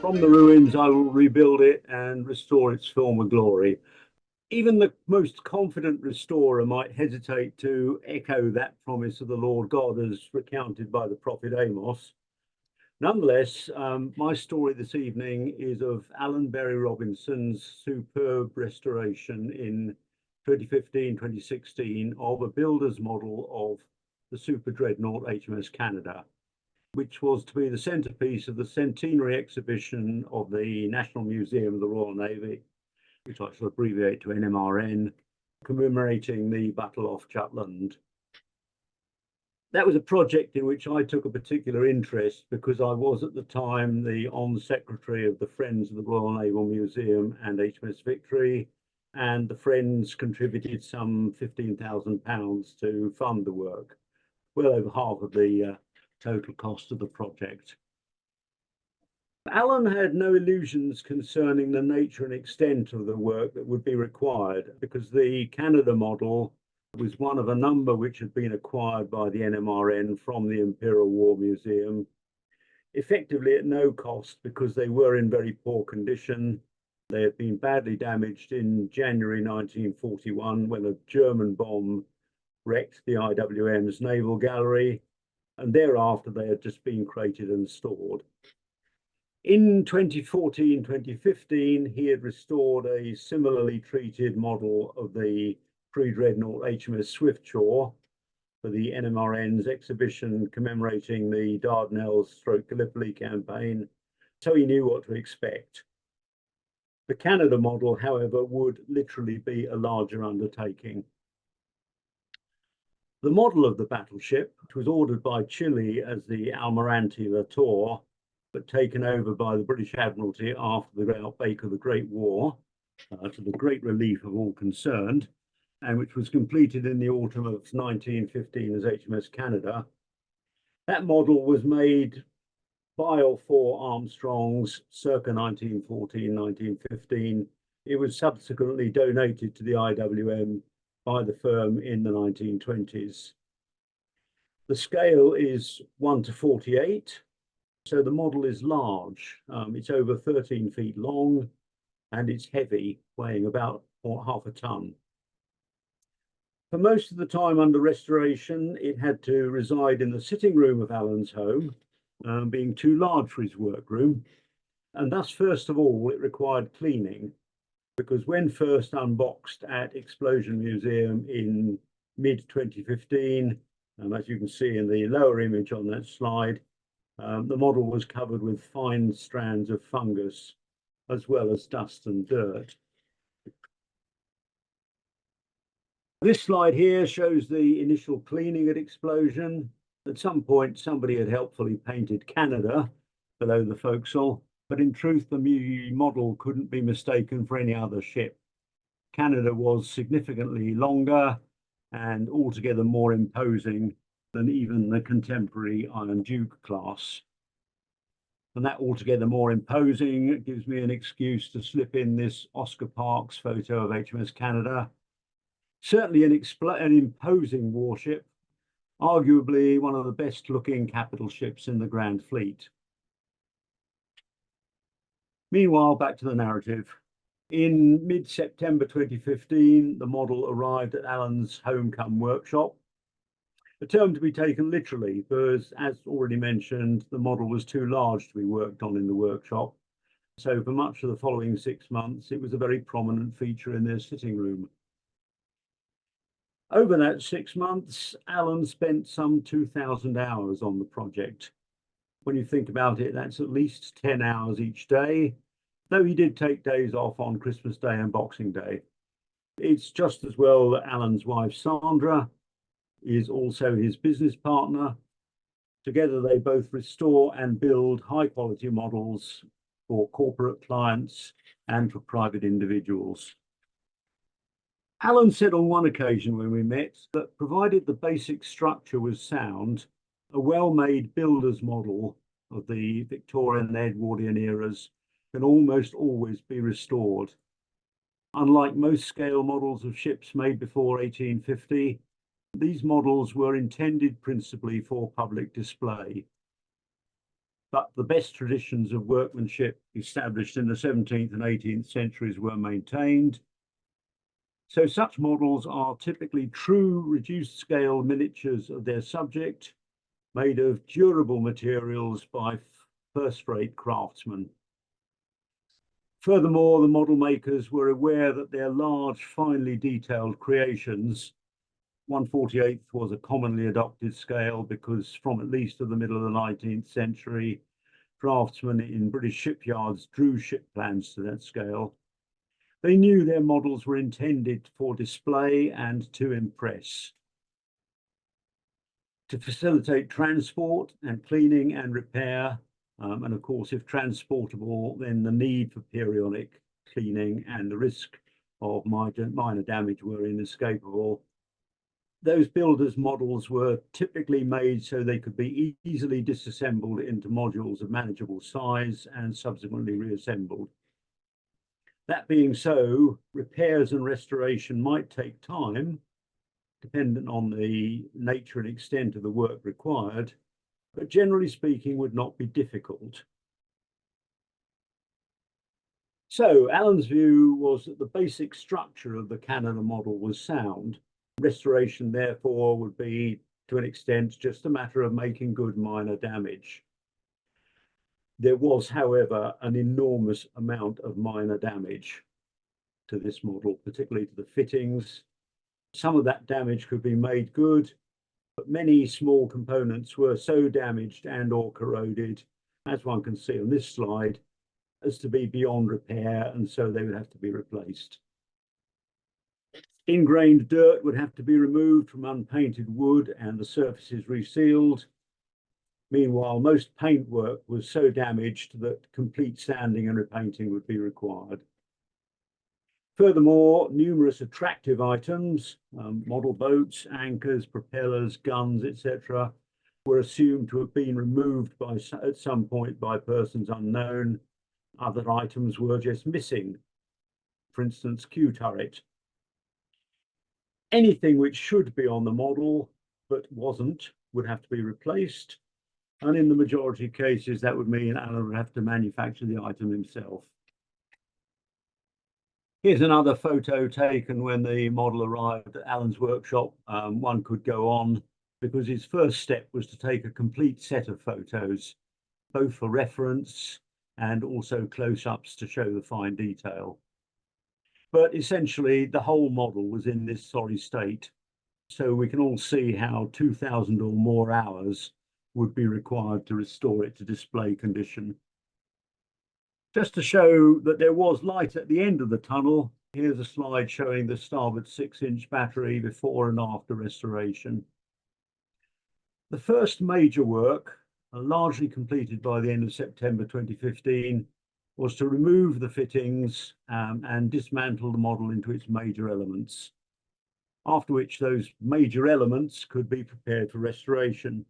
From the ruins, I will rebuild it and restore its former glory. Even the most confident restorer might hesitate to echo that promise of the Lord God as recounted by the prophet Amos. Nonetheless, my story this evening is of Alan Berry Robinson's superb restoration in 2015-2016 of a builder's model of the Super Dreadnought HMS Canada, which was to be the centrepiece of the centenary exhibition of the National Museum of the Royal Navy, which I shall abbreviate to NMRN, commemorating the Battle off Jutland. That was a project in which I took a particular interest because I was at the time the On-Secretary of the Friends of the Royal Naval Museum and HMS Victory, and the Friends contributed some £15,000 to fund the work, well over half of the total cost of the project. Alan had no illusions concerning the nature and extent of the work that would be required because the Canada model was one of a number which had been acquired by the NMRN from the Imperial War Museum, effectively at no cost because they were in very poor condition. They had been badly damaged in January 1941 when a German bomb wrecked the IWM's naval gallery, and thereafter they had just been crated and stored. In 2014-2015, he had restored a similarly treated model of the pre-Dreadnought HMS Swiftsure for the NMRN's exhibition commemorating the Dardanelles/Gallipoli campaign, so he knew what to expect. The Canada model, however, would literally be a larger undertaking. The model of the battleship, which was ordered by Chile as the Almirante Latour, but taken over by the British Admiralty after the outbreak of the Great War, to the great relief of all concerned, and which was completed in the autumn of 1915 as HMS Canada. That model was made by or for Armstrongs circa 1914-1915. It was subsequently donated to the IWM by the firm in the 1920s. The scale is 1:48, so the model is large. It's over 13 feet long and it's heavy, weighing about half a ton. For most of the time under restoration, it had to reside in the sitting room of Alan's home, being too large for his workroom. And thus, first of all, it required cleaning, because when first unboxed at Explosion Museum in mid-2015, as you can see in the lower image on that slide, the model was covered with fine strands of fungus, as well as dust and dirt. This slide here shows the initial cleaning at Explosion. At some point, somebody had helpfully painted Canada below the forecastle, but in truth, the model couldn't be mistaken for any other ship. Canada was significantly longer and altogether more imposing than even the contemporary Iron Duke class. And that altogether more imposing gives me an excuse to slip in this Oscar Parks photo of HMS Canada. Certainly an imposing warship, arguably one of the best looking capital ships in the Grand Fleet. Meanwhile, back to the narrative. In mid-September 2015, the model arrived at Alan's Homecome workshop, a term to be taken literally because, as already mentioned, the model was too large to be worked on in the workshop. So for much of the following 6 months, it was a very prominent feature in their sitting room. Over that 6 months, Alan spent some 2,000 hours on the project. When you think about it, that's at least 10 hours each day, though he did take days off on Christmas Day and Boxing Day. It's just as well that Alan's wife, Sandra, is also his business partner. Together, they both restore and build high-quality models for corporate clients and for private individuals. Alan said on one occasion when we met that provided the basic structure was sound, a well-made builder's model of the Victorian and Edwardian eras can almost always be restored. Unlike most scale models of ships made before 1850, these models were intended principally for public display. but the best traditions of workmanship established in the 17th and 18th centuries were maintained. So such models are typically true reduced scale miniatures of their subject, made of durable materials by first-rate craftsmen. Furthermore, the model makers were aware that their large, finely detailed creations, 1/48 was a commonly adopted scale because from at least to the middle of the 19th century, craftsmen in British shipyards drew ship plans to that scale. They knew their models were intended for display and to impress. To facilitate transport and cleaning and repair, and of course, if transportable, then the need for periodic cleaning and the risk of minor damage were inescapable. Those builders' models were typically made so they could be easily disassembled into modules of manageable size and subsequently reassembled. That being so, repairs and restoration might take time, dependent on the nature and extent of the work required, but generally speaking would not be difficult. So Alan's view was that the basic structure of the Canada model was sound. Restoration, therefore, would be, to an extent, just a matter of making good minor damage. There was, however, an enormous amount of minor damage to this model, particularly to the fittings. Some of that damage could be made good, but many small components were so damaged and or corroded, as one can see on this slide, as to be beyond repair, and so they would have to be replaced. Ingrained dirt would have to be removed from unpainted wood and the surfaces resealed. Meanwhile, most paintwork was so damaged that complete sanding and repainting would be required. Furthermore, numerous attractive items, model boats, anchors, propellers, guns, etc., were assumed to have been removed at some point by persons unknown. Other items were just missing. For instance, Q turret. Anything which should be on the model but wasn't would have to be replaced. And in the majority of cases, that would mean Alan would have to manufacture the item himself. Here's another photo taken when the model arrived at Alan's workshop. One could go on because his first step was to take a complete set of photos, both for reference and also close-ups to show the fine detail. But essentially, the whole model was in this sorry state. So we can all see how 2,000 or more hours would be required to restore it to display condition. Just to show that there was light at the end of the tunnel, here's a slide showing the starboard 6-inch battery before and after restoration. The first major work, largely completed by the end of September 2015, was to remove the fittings and dismantle the model into its major elements, after which those major elements could be prepared for restoration.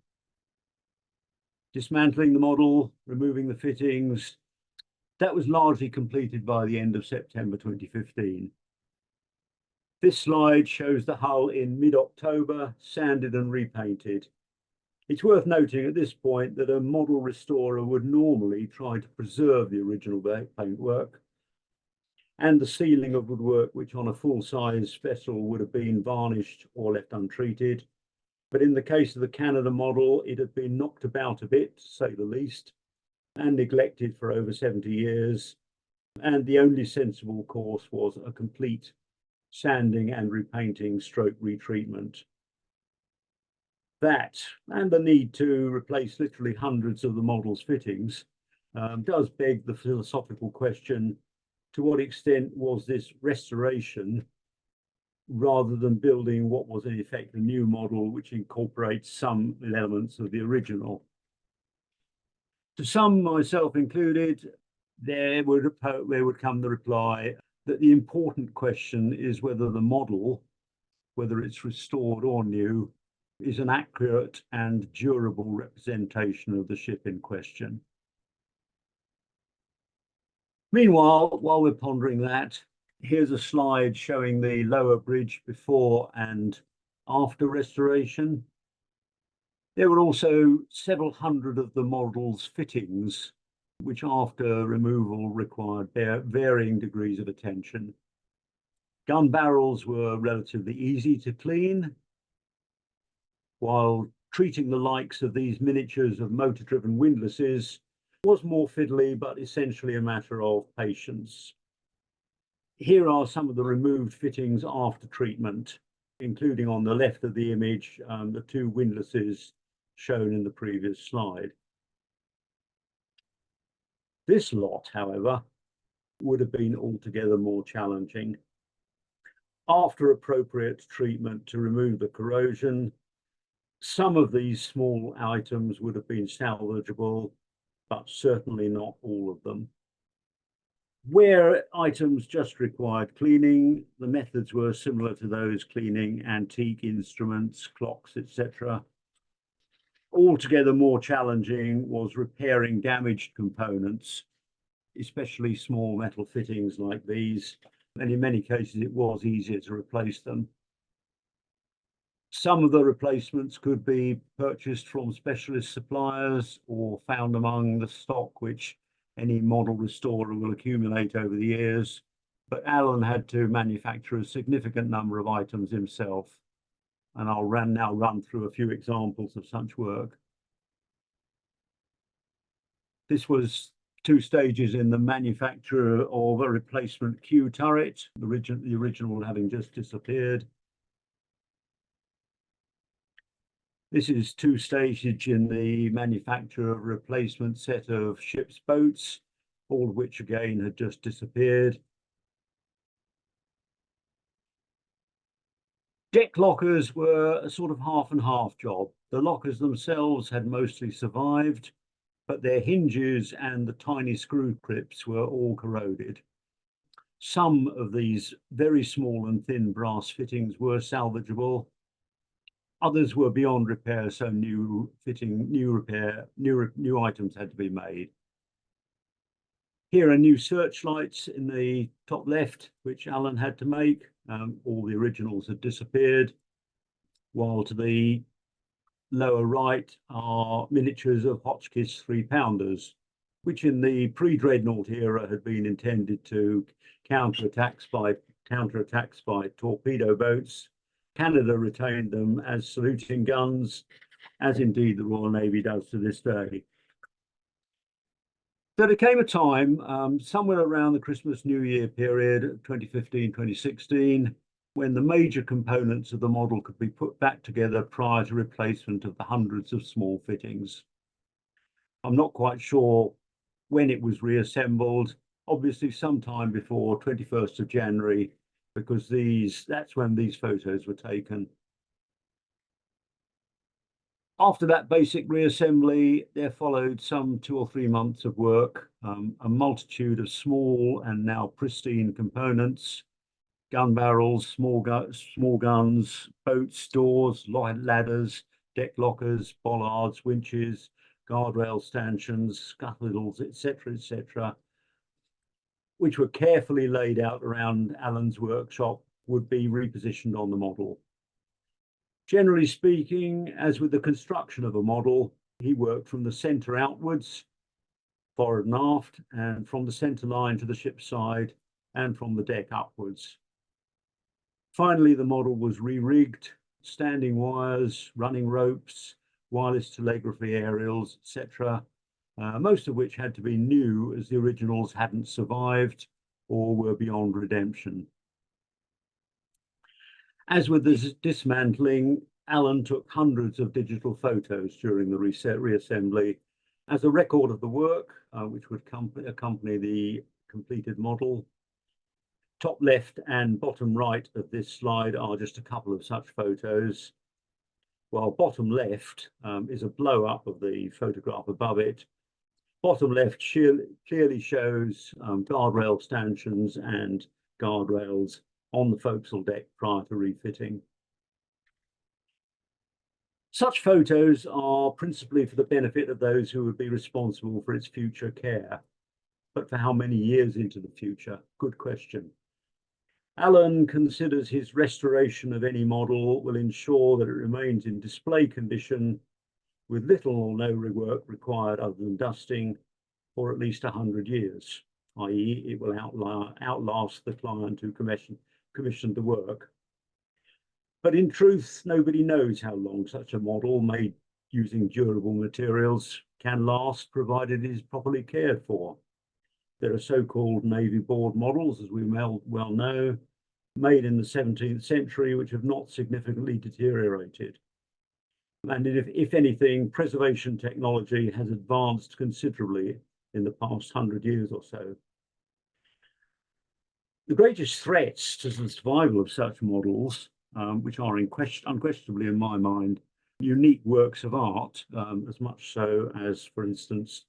Dismantling the model, removing the fittings, that was largely completed by the end of September 2015. This slide shows the hull in mid-October, sanded and repainted. It's worth noting at this point that a model restorer would normally try to preserve the original paintwork and the ceiling of woodwork, which on a full-size vessel would have been varnished or left untreated. But in the case of the Canada model, it had been knocked about a bit, to say the least, and neglected for over 70 years. And the only sensible course was a complete sanding and repainting stroke retreatment. That, and the need to replace literally hundreds of the model's fittings, does beg the philosophical question, to what extent was this restoration rather than building what was in effect a new model which incorporates some elements of the original? To some, myself included, there would come the reply that the important question is whether the model, whether it's restored or new, is an accurate and durable representation of the ship in question. Meanwhile, while we're pondering that, here's a slide showing the lower bridge before and after restoration. There were also several hundred of the model's fittings, which after removal required varying degrees of attention. Gun barrels were relatively easy to clean, while treating the likes of these miniatures of motor-driven windlasses was more fiddly, but essentially a matter of patience. Here are some of the removed fittings after treatment, including on the left of the image, the two windlasses shown in the previous slide. This lot, however, would have been altogether more challenging. After appropriate treatment to remove the corrosion, some of these small items would have been salvageable, but certainly not all of them. Where items just required cleaning, the methods were similar to those cleaning antique instruments, clocks, etc. Altogether more challenging was repairing damaged components, especially small metal fittings like these, and in many cases it was easier to replace them. Some of the replacements could be purchased from specialist suppliers or found among the stock which any model restorer will accumulate over the years, but Alan had to manufacture a significant number of items himself, and I'll now run through a few examples of such work. This was two stages in the manufacture of a replacement Q turret, the original having just disappeared. This is two stages in the manufacture of a replacement set of ship's boats, all of which again had just disappeared. Deck lockers were a sort of half and half job. The lockers themselves had mostly survived, but their hinges and the tiny screw clips were all corroded. Some of these very small and thin brass fittings were salvageable. Others were beyond repair, so new items had to be made. Here are new searchlights in the top left, which Alan had to make. All the originals had disappeared, while to the lower right are miniatures of Hotchkiss 3-pounders, which in the pre-Dreadnought era had been intended to counterattacks by torpedo boats. Canada retained them as saluting guns, as indeed the Royal Navy does to this day. So there came a time, somewhere around the Christmas New Year period, 2015, 2016, when the major components of the model could be put back together prior to replacement of the hundreds of small fittings. I'm not quite sure when it was reassembled, obviously sometime before 21st of January, because that's when these photos were taken. After that basic reassembly, there followed some 2 or 3 months of work, a multitude of small and now pristine components, gun barrels, small guns, boats, doors, ladders, deck lockers, bollards, winches, guardrail stanchions, scuttles, etc., which were carefully laid out around Alan's workshop, would be repositioned on the model. Generally speaking, as with the construction of a model, he worked from the centre outwards, forward and aft, and from the centre line to the ship's side, and from the deck upwards. Finally, the model was re-rigged, standing wires, running ropes, wireless telegraphy aerials, etc., most of which had to be new as the originals hadn't survived or were beyond redemption. As with the dismantling, Alan took hundreds of digital photos during the reassembly as a record of the work, which would accompany the completed model. Top left and bottom right of this slide are just a couple of such photos, while bottom left is a blow-up of the photograph above it. Bottom left clearly shows guardrail stanchions and guardrails on the forecastle deck prior to refitting. Such photos are principally for the benefit of those who would be responsible for its future care. But for how many years into the future? Good question. Alan considers his restoration of any model will ensure that it remains in display condition with little or no rework required other than dusting for at least 100 years, i.e. it will outlast the client who commissioned the work. But in truth, nobody knows how long such a model made using durable materials can last, provided it is properly cared for. There are so-called Navy board models, as we well know, made in the 17th century, which have not significantly deteriorated. And if anything, preservation technology has advanced considerably in the past 100 years or so. The greatest threats to the survival of such models, which are unquestionably, in my mind, unique works of art, as much so as, for instance,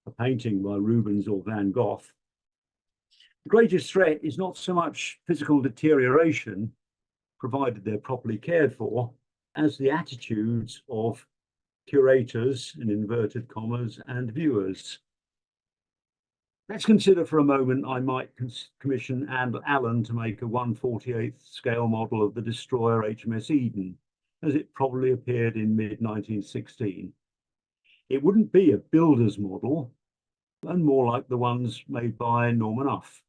a painting by Rubens or Van Gogh. The greatest threat is not so much physical deterioration, provided they're properly cared for, as the attitudes of curators, in inverted commas, and viewers. Let's consider for a moment I might commission Alan to make a 1/48th scale model of the destroyer HMS Eden, as it probably appeared in mid-1916. It wouldn't be a builder's model, and more like the ones made by Norman Uff.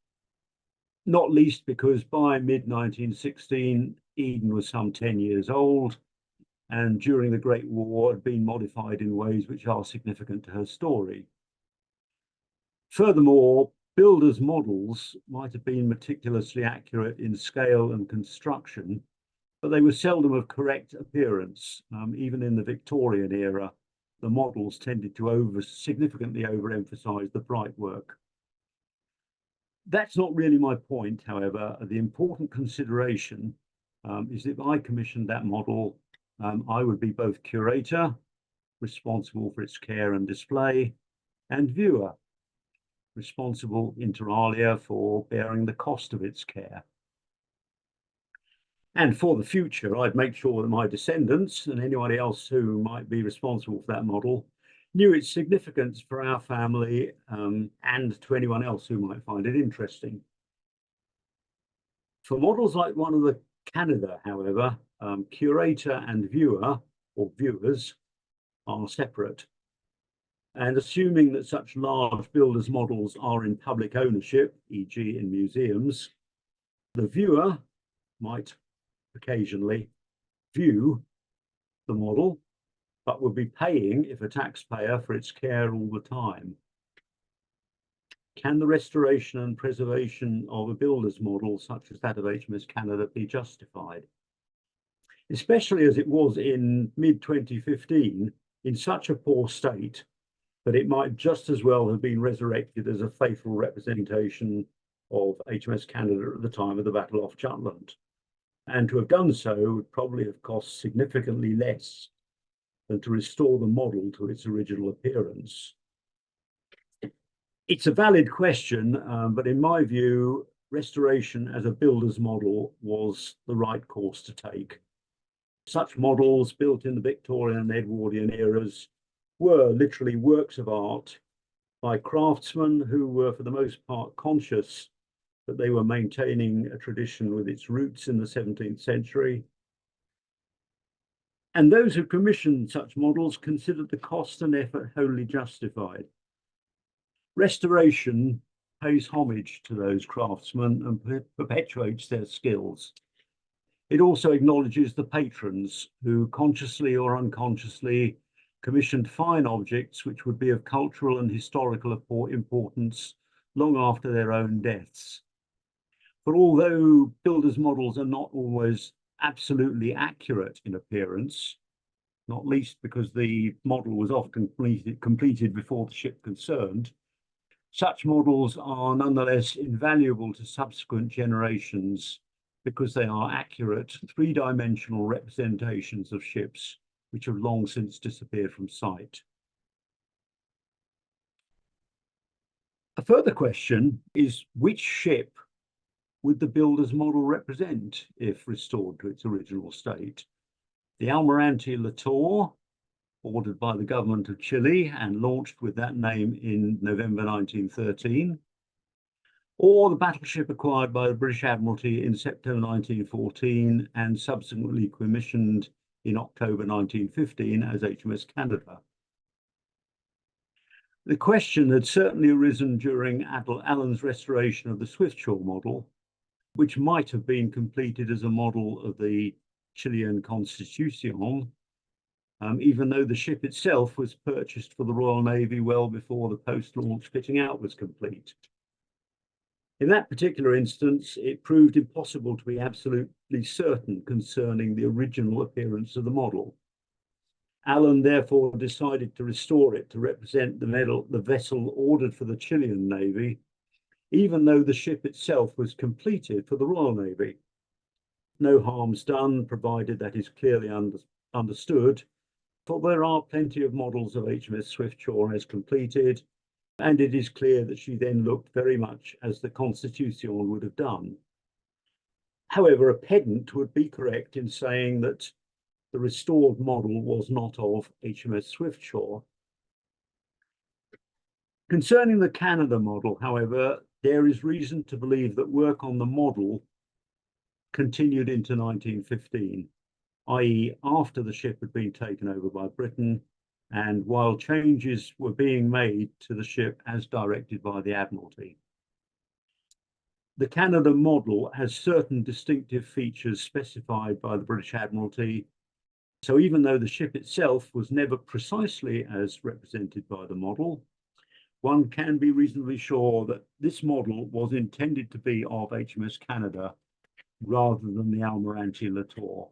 Not least because by mid-1916, Eden was some 10 years old, and during the Great War had been modified in ways which are significant to her story. Furthermore, builders' models might have been meticulously accurate in scale and construction, but they were seldom of correct appearance. Even in the Victorian era, the models tended to significantly overemphasize the bright work. That's not really my point, however. The important consideration is that if I commissioned that model, I would be both curator, responsible for its care and display, and viewer, responsible inter alia for bearing the cost of its care. And for the future, I'd make sure that my descendants and anybody else who might be responsible for that model knew its significance for our family and to anyone else who might find it interesting. For models like one of the Canada, however, curator and viewer, or viewers, are separate. And assuming that such large builders' models are in public ownership, e.g. in museums, the viewer might occasionally view the model, but would be paying, if a taxpayer, for its care all the time. Can the restoration and preservation of a builder's model, such as that of HMS Canada, be justified? Especially as it was in mid-2015 in such a poor state that it might just as well have been resurrected as a faithful representation of HMS Canada at the time of the Battle off Jutland. And to have done so would probably have cost significantly less than to restore the model to its original appearance. It's a valid question, but in my view, restoration as a builder's model was the right course to take. Such models built in the Victorian and Edwardian eras were literally works of art by craftsmen who were for the most part conscious that they were maintaining a tradition with its roots in the 17th century. And those who commissioned such models considered the cost and effort wholly justified. Restoration pays homage to those craftsmen and perpetuates their skills. It also acknowledges the patrons who consciously or unconsciously commissioned fine objects which would be of cultural and historical importance long after their own deaths. For although builders' models are not always absolutely accurate in appearance, not least because the model was often completed before the ship concerned, such models are nonetheless invaluable to subsequent generations because they are accurate, three-dimensional representations of ships which have long since disappeared from sight. A further question is, which ship would the builder's model represent if restored to its original state? The Almirante Latour, ordered by the government of Chile and launched with that name in November 1913, or the battleship acquired by the British Admiralty in September 1914 and subsequently commissioned in October 1915 as HMS Canada. The question had certainly arisen during Allen's restoration of the Swiftsure model, which might have been completed as a model of the Chilean Constitution, even though the ship itself was purchased for the Royal Navy well before the post-launch fitting out was complete. In that particular instance, it proved impossible to be absolutely certain concerning the original appearance of the model. Allen therefore decided to restore it to represent the vessel ordered for the Chilean Navy, even though the ship itself was completed for the Royal Navy. No harm's done, provided that is clearly understood, for there are plenty of models of HMS Swiftsure as completed, and it is clear that she then looked very much as the Constitution would have done. However, a pedant would be correct in saying that the restored model was not of HMS Swiftsure. Concerning the Canada model, however, there is reason to believe that work on the model continued into 1915, i.e. after the ship had been taken over by Britain and while changes were being made to the ship as directed by the Admiralty. The Canada model has certain distinctive features specified by the British Admiralty, so even though the ship itself was never precisely as represented by the model, one can be reasonably sure that this model was intended to be of HMS Canada rather than the Almirante Latour.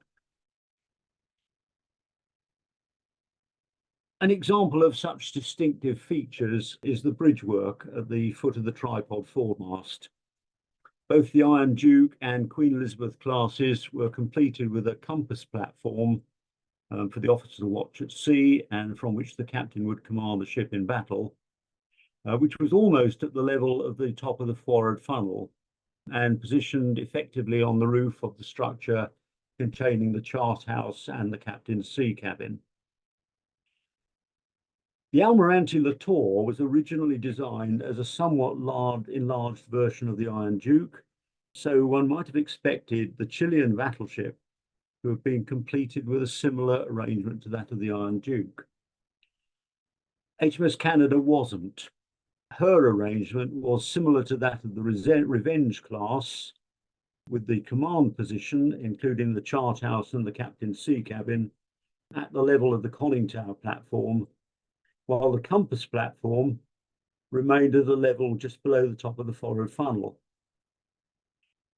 An example of such distinctive features is the bridgework at the foot of the tripod foremast. Both the Iron Duke and Queen Elizabeth classes were completed with a compass platform for the officer to watch at sea and from which the captain would command the ship in battle, which was almost at the level of the top of the forward funnel and positioned effectively on the roof of the structure containing the chart house and the captain's sea cabin. The Almirante Latour was originally designed as a somewhat enlarged version of the Iron Duke, so one might have expected the Chilean battleship to have been completed with a similar arrangement to that of the Iron Duke. HMS Canada wasn't. Her arrangement was similar to that of the Revenge class, with the command position, including the chart house and the captain's sea cabin, at the level of the conning tower platform, while the compass platform remained at a level just below the top of the forward funnel.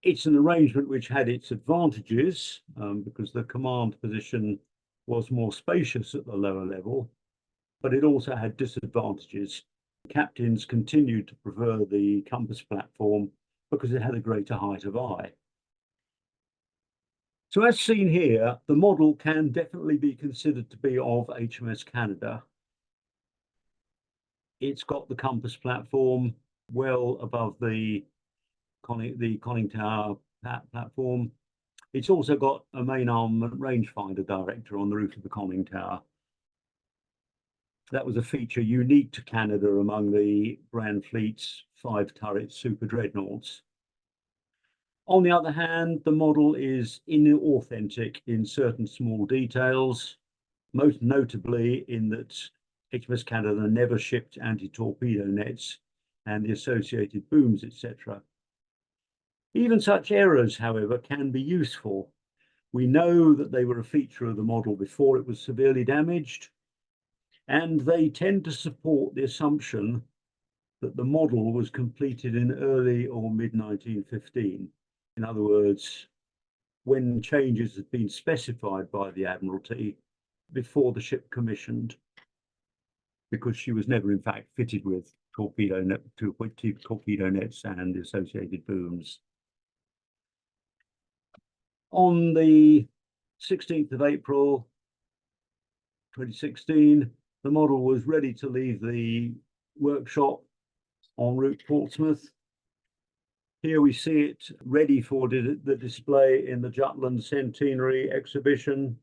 It's an arrangement which had its advantages because the command position was more spacious at the lower level, but it also had disadvantages. Captains continued to prefer the compass platform because it had a greater height of eye. So as seen here, the model can definitely be considered to be of HMS Canada. It's got the compass platform well above the conning tower platform. It's also got a main armament rangefinder director on the roof of the conning tower. That was a feature unique to Canada among the Grand Fleet's 5-turret super dreadnoughts. On the other hand, the model is inauthentic in certain small details, most notably in that HMS Canada never shipped anti-torpedo nets and the associated booms, etc. Even such errors, however, can be useful. We know that they were a feature of the model before it was severely damaged, and they tend to support the assumption that the model was completed in early or mid-1915. In other words, when changes had been specified by the Admiralty before the ship commissioned, because she was never in fact fitted with torpedo nets and the associated booms. On the 16th of April 2016, the model was ready to leave the workshop en route to Portsmouth. Here we see it ready for the display in the Jutland Centenary exhibition.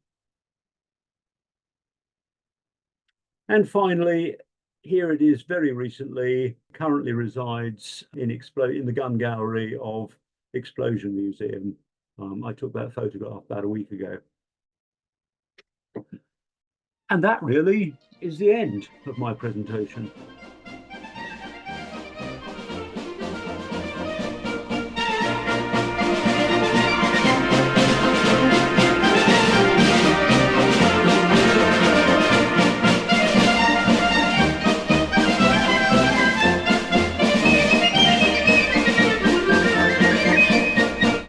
And finally, here it is very recently, currently resides in the gun gallery of Explosion Museum. I took that photograph about a week ago. And that really is the end of my presentation.